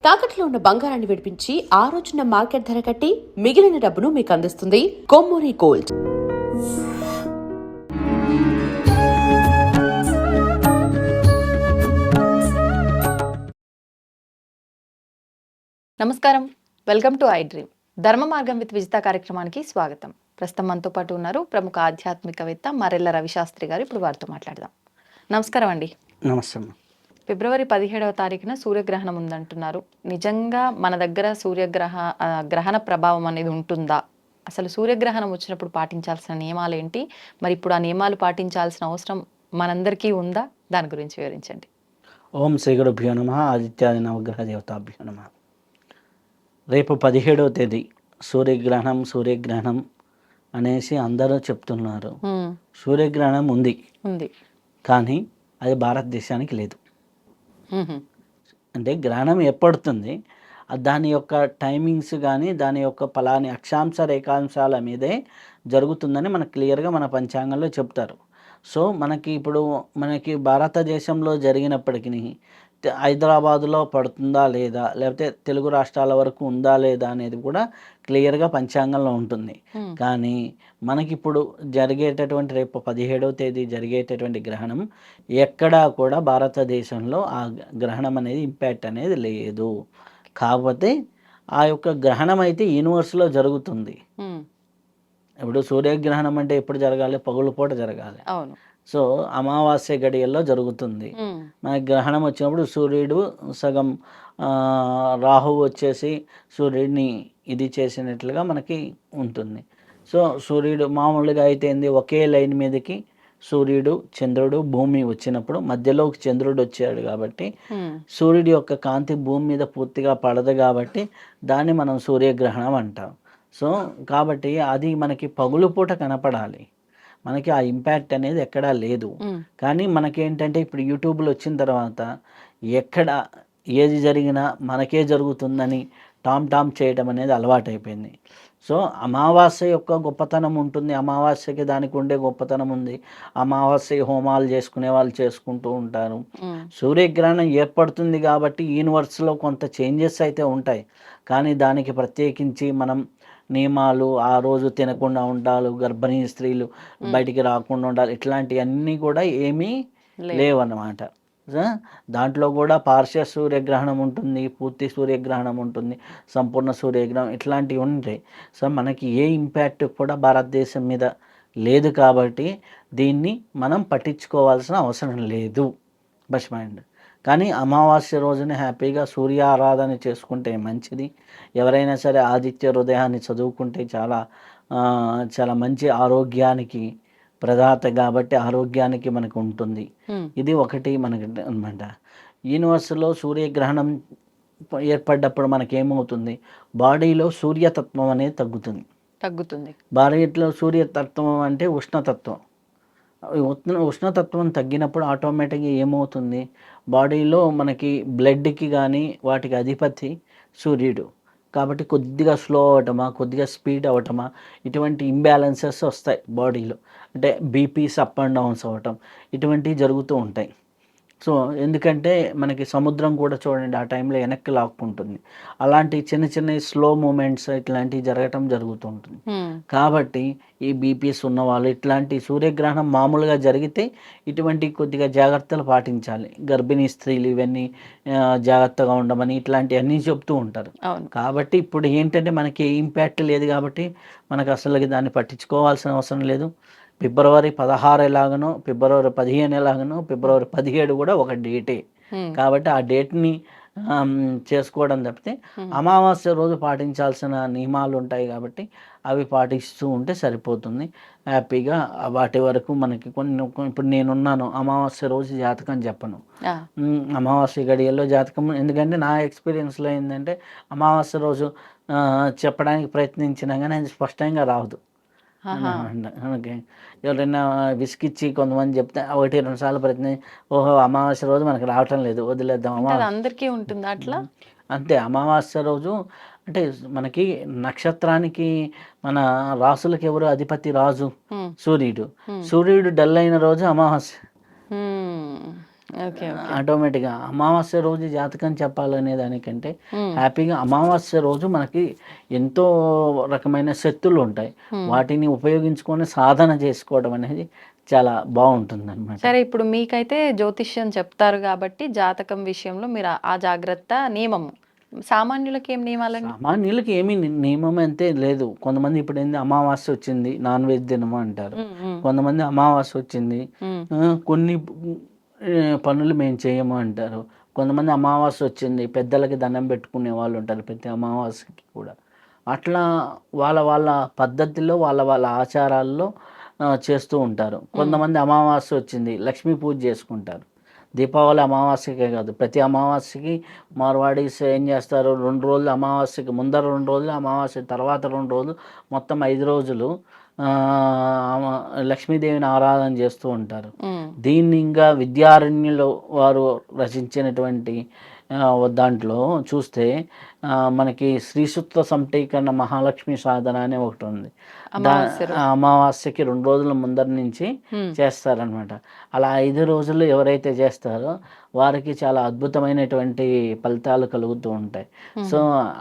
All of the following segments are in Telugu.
తాకట్లో ఉన్న బంగారాన్ని విడిపించి ఆ రోజున మార్కెట్ ధర కట్టి మిగిలిన డబ్బును మీకు అందిస్తుంది కొమ్మూరి గోల్డ్. నమస్కారం, వెల్కమ్ టు ఐ డ్రీమ్. ధర్మ మార్గం విత్ విజిత కార్యక్రమానికి స్వాగతం. ప్రస్తుతం మనతో పాటు ఉన్నారు ప్రముఖ ఆధ్యాత్మికవేత్త మరెల్ల రవిశాస్త్రి గారు. ఇప్పుడు వారితో మాట్లాడదాం. నమస్కారం అండి. నమస్తే. ఫిబ్రవరి 17వ తారీఖున సూర్యగ్రహణం ఉందంటున్నారు. నిజంగా మన దగ్గర గ్రహణ ప్రభావం అనేది ఉంటుందా? అసలు సూర్యగ్రహణం వచ్చినప్పుడు పాటించాల్సిన నియమాలు ఏంటి? మరి ఇప్పుడు ఆ నియమాలు పాటించాల్సిన అవసరం మనందరికీ ఉందా? దాని గురించి వివరించండి. ఓం శ్రీ గురుభ్యో నమః. ఆదిత్యాది నవగ్రహ దేవతాభ్యో నమః. రేపు 17వ తేదీ సూర్యగ్రహణం అనేసి అందరూ చెప్తున్నారు. సూర్యగ్రహణం ఉంది, కానీ అది భారతదేశానికి లేదు. అంటే గ్రహణం ఏర్పడుతుంది, దాని యొక్క టైమింగ్స్ కానీ దాని యొక్క ఫలాని అక్షాంశ రేఖాంశాల మీదే జరుగుతుందని మనకు క్లియర్గా మన పంచాంగంలో చెప్తారు. సో మనకి భారతదేశంలో జరిగినప్పటికీ హైదరాబాదులో పడుతుందా లేదా, లేకపోతే తెలుగు రాష్ట్రాల వరకు ఉందా లేదా అనేది కూడా క్లియర్గా పంచాంగంలో ఉంటుంది. కానీ మనకిప్పుడు జరిగేటటువంటి రేపు 17వ తేదీ జరిగేటటువంటి గ్రహణం ఎక్కడా కూడా భారతదేశంలో ఆ గ్రహణం అనేది ఇంపాక్ట్ అనేది లేదు. కాకపోతే ఆ యొక్క గ్రహణం అయితే యూనివర్స్లో జరుగుతుంది. ఇప్పుడు సూర్యగ్రహణం అంటే ఎప్పుడు జరగాలి? పగులు పూట జరగాలి. అవును. సో అమావాస్య గడియల్లో జరుగుతుంది. మనకి గ్రహణం వచ్చినప్పుడు సూర్యుడు సగం రాహువు వచ్చేసి సూర్యుడిని ఇది చేసినట్లుగా మనకి ఉంటుంది. సో సూర్యుడు మామూలుగా అయితే ఏంది, ఒకే లైన్ మీదకి సూర్యుడు చంద్రుడు భూమి వచ్చినప్పుడు మధ్యలోకి చంద్రుడు వచ్చాడు కాబట్టి సూర్యుడి యొక్క కాంతి భూమి మీద పూర్తిగా పడదు కాబట్టి దాన్ని మనం సూర్యగ్రహణం అంటాం. సో కాబట్టి అది మనకి పగులు పూట కనపడాలి, మనకి ఆ ఇంపాక్ట్ అనేది ఎక్కడా లేదు. కానీ మనకేంటంటే ఇప్పుడు యూట్యూబ్లో వచ్చిన తర్వాత ఎక్కడ ఏది జరిగినా మనకే జరుగుతుందని టామ్ చేయడం అనేది అలవాటైపోయింది. సో అమావాస్య యొక్క గొప్పతనం ఉంటుంది, అమావాస్యకి దానికి ఉండే గొప్పతనం ఉంది. అమావాస్య హోమాలు చేసుకునే వాళ్ళు చేసుకుంటూ ఉంటారు. సూర్యగ్రహణం ఏర్పడుతుంది కాబట్టి యూనివర్స్లో కొంత చేంజెస్ అయితే ఉంటాయి, కానీ దానికి ప్రత్యేకించి మనం నియమాలు, ఆ రోజు తినకుండా ఉండాలి, గర్భిణీ స్త్రీలు బయటికి రాకుండా ఉండాలి, ఇట్లాంటివన్నీ కూడా ఏమీ లేవన్నమాట. దాంట్లో కూడా పార్శ్వ సూర్యగ్రహణం ఉంటుంది, పూర్తి సూర్యగ్రహణం ఉంటుంది, సంపూర్ణ సూర్యగ్రహణం, ఇట్లాంటివి ఉంటాయి. సో మనకి ఏ ఇంపాక్ట్ కూడా భారతదేశం మీద లేదు కాబట్టి దీన్ని మనం పట్టించుకోవాల్సిన అవసరం లేదు. Bus mind. కానీ అమావాస్య రోజున హ్యాపీగా సూర్య ఆరాధన చేసుకుంటే మంచిది. ఎవరైనా సరే ఆదిత్య హృదయాన్ని చదువుకుంటే చాలా మంచి ఆరోగ్యానికి ప్రదాత కాబట్టి ఆరోగ్యానికి మనకు ఉంటుంది. ఇది ఒకటి మనకి అనమాట. యూనివర్స్లో సూర్యగ్రహణం ఏర్పడ్డప్పుడు మనకేమవుతుంది, బాడీలో సూర్యతత్వం అనేది తగ్గుతుంది. బాడీలో సూర్యతత్వం అంటే ఉష్ణతత్వం. ఉష్ణతత్వం తగ్గినప్పుడు ఆటోమేటిక్గా ఏమవుతుంది, బాడీలో మనకి బ్లడ్కి కానీ వాటికి అధిపతి సూర్యుడు కాబట్టి కొద్దిగా స్లో అవ్వటమా, కొద్దిగా స్పీడ్ అవ్వటమా, ఇటువంటి ఇంబ్యాలెన్సెస్ వస్తాయి బాడీలో. అంటే బీపీస్ అప్ అండ్ డౌన్స్ అవ్వటం ఇటువంటివి జరుగుతూ ఉంటాయి. సో ఎందుకంటే మనకి సముద్రం కూడా చూడండి ఆ టైంలో వెనక్కి లాక్కుంటుంది. అలాంటి చిన్న స్లో మూమెంట్స్ ఇట్లాంటివి జరుగుతూ ఉంటుంది. కాబట్టి ఈ బీపీస్ ఉన్నవాళ్ళు ఇట్లాంటి సూర్యగ్రహణం మామూలుగా జరిగితే ఇటువంటి కొద్దిగా జాగ్రత్తలు పాటించాలి. గర్భిణీ స్త్రీలు ఇవన్నీ జాగ్రత్తగా ఉండమని ఇట్లాంటివన్నీ చెప్తూ ఉంటారు. కాబట్టి ఇప్పుడు ఏంటంటే మనకి ఇంపాక్ట్ లేదు కాబట్టి మనకు అసలు దాన్ని పట్టించుకోవాల్సిన అవసరం లేదు. ఫిబ్రవరి 16 ఎలాగనో, ఫిబ్రవరి 15 ఎలాగనో, ఫిబ్రవరి 17 కూడా ఒక డేటే. కాబట్టి ఆ డేట్ని చేసుకోవడం తప్పితే అమావాస్య రోజు పాటించాల్సిన నియమాలు ఉంటాయి కాబట్టి అవి పాటిస్తూ ఉంటే సరిపోతుంది. హ్యాపీగా వాటి వరకు మనకి ఇప్పుడు నేనున్నాను, అమావాస్య రోజు జాతకం చెప్పను. అమావాస్య గడియల్లో జాతకం, ఎందుకంటే నా ఎక్స్పీరియన్స్లో ఏంటంటే అమావాస్య రోజు చెప్పడానికి ప్రయత్నించినా కానీ అది స్పష్టంగా రాదు. ఎవరైనా విసిగిచ్చి కొంతమంది చెప్తే 1-2 సార్లు ప్రయత్నం, ఓహో అమావాస్య రోజు మనకు రావటం లేదు, వదిలేద్దాం. అందరికీ ఉంటుంది అట్లా. అంతే. అమావాస్య రోజు అంటే మనకి నక్షత్రానికి మన రాసులకి ఎవరు అధిపతి? రాజు సూర్యుడు. సూర్యుడు డల్ అయిన రోజు అమావాస్య. ఓకే. ఓకే. ఆటోమేటిక్గా అమావాస్య రోజు జాతకం చెప్పాలనే దానికంటే హ్మ్. హ్యాపీగా అమావాస్య రోజు మనకి ఎంతో రకమైన శక్తులు ఉంటాయి. వాటిని ఉపయోగించుకొని సాధన చేసుకోవడం అనేది చాలా బాగుంటుందన్నమాట. సరే, ఇప్పుడు మీకైతే జ్యోతిష్యం చెప్తారు కాబట్టి జాతకం విషయంలో మీరు ఆ జాగ్రత్త నియమము. సామాన్యులకి ఏం నియమాలండి? సామాన్యులకి ఏమీ నియమం అంతే లేదు. కొంతమంది ఇప్పుడు ఏంది అమావాస్య వచ్చింది నాన్ వెజ్ తినము అంటారు. హ్మ్. హ్మ్. కొంతమంది అమావాస్య వచ్చింది హ్మ్. కొన్ని పనులు మేము చేయము అంటారు. కొంతమంది అమావాస్య వచ్చింది పెద్దలకి దండం పెట్టుకునే వాళ్ళు ఉంటారు ప్రతి అమావాస్యకి కూడా. అట్లా వాళ్ళ వాళ్ళ పద్ధతిలో వాళ్ళ వాళ్ళ ఆచారాల్లో చేస్తూ ఉంటారు. కొంతమంది అమావాస్య వచ్చింది లక్ష్మీ పూజ చేసుకుంటారు. దీపావళి అమావాస్యకే కాదు ప్రతి అమావాస్యకి మార్వాడీస్ ఏం చేస్తారు 2 రోజులు అమావాస్యకి ముందర 2 రోజులు అమావాస్య తర్వాత 2 రోజులు మొత్తం 5 రోజులు లక్ష్మీదేవిని ఆరాధన చేస్తూ ఉంటారు. హ్మ్. దీన్ని ఇంకా విద్యారణ్యులు వారు రచించినటువంటి దాంట్లో చూస్తే మనకి శ్రీసూక్త సంటీకరణ మహాలక్ష్మి సాధన అనే ఒకటి ఉంది. అమావాస్య ఆ అమావాస్యకి 2 రోజుల ముందర నుంచి హ్మ్. చేస్తారనమాట. అలా 5 రోజులు ఎవరైతే చేస్తారో వారికి చాలా అద్భుతమైనటువంటి ఫలితాలు కలుగుతూ ఉంటాయి. సో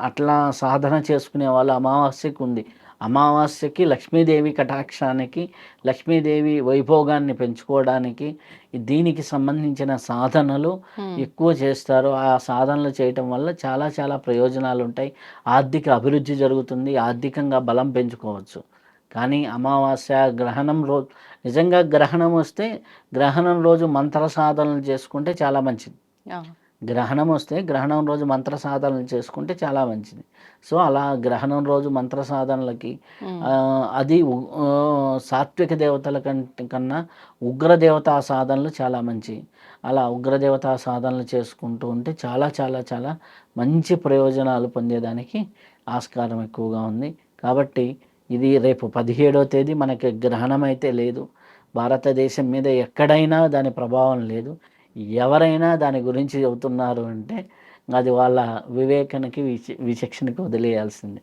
అట్లా సాధన చేసుకునే వాళ్ళు అమావాస్యకు ఉంది. అమావాస్యకి లక్ష్మీదేవి కటాక్షానికి లక్ష్మీదేవి వైభోగాన్ని పెంచుకోవడానికి దీనికి సంబంధించిన సాధనలు ఎక్కువ చేస్తారు. ఆ సాధనలు చేయటం వల్ల చాలా చాలా ప్రయోజనాలు ఉంటాయి. ఆర్థిక అభివృద్ధి జరుగుతుంది. ఆర్థికంగా బలం పెంచుకోవచ్చు. కానీ అమావాస్య గ్రహణం రోజు నిజంగా గ్రహణం వస్తే గ్రహణం రోజు మంత్ర సాధనలు చేసుకుంటే చాలా మంచిది. ఆ. గ్రహణం వస్తే గ్రహణం రోజు మంత్ర సాధనలు చేసుకుంటే చాలా మంచిది. సో అలా గ్రహణం రోజు మంత్ర సాధనలకి అది సాత్విక దేవతల కన్నా ఉగ్రదేవతా సాధనలు చాలా మంచివి. అలా ఉగ్రదేవతా సాధనలు చేసుకుంటూ ఉంటే చాలా చాలా చాలా మంచి ప్రయోజనాలు పొందేదానికి ఆస్కారం ఎక్కువగా ఉంది. కాబట్టి ఇది రేపు 17వ తేదీ మనకి గ్రహణం అయితే లేదు. భారతదేశం మీద ఎక్కడైనా దాని ప్రభావం లేదు. ఎవరైనా దాని గురించి చెబుతున్నారు అంటే అది వాళ్ళ వివేకానికి విచక్షణకి వదిలేయాల్సిందే.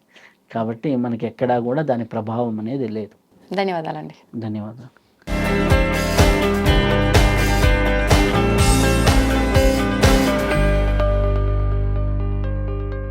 కాబట్టి మనకి ఎక్కడా కూడా దాని ప్రభావం అనేది లేదు. ధన్యవాదాలండి. ధన్యవాదాలు.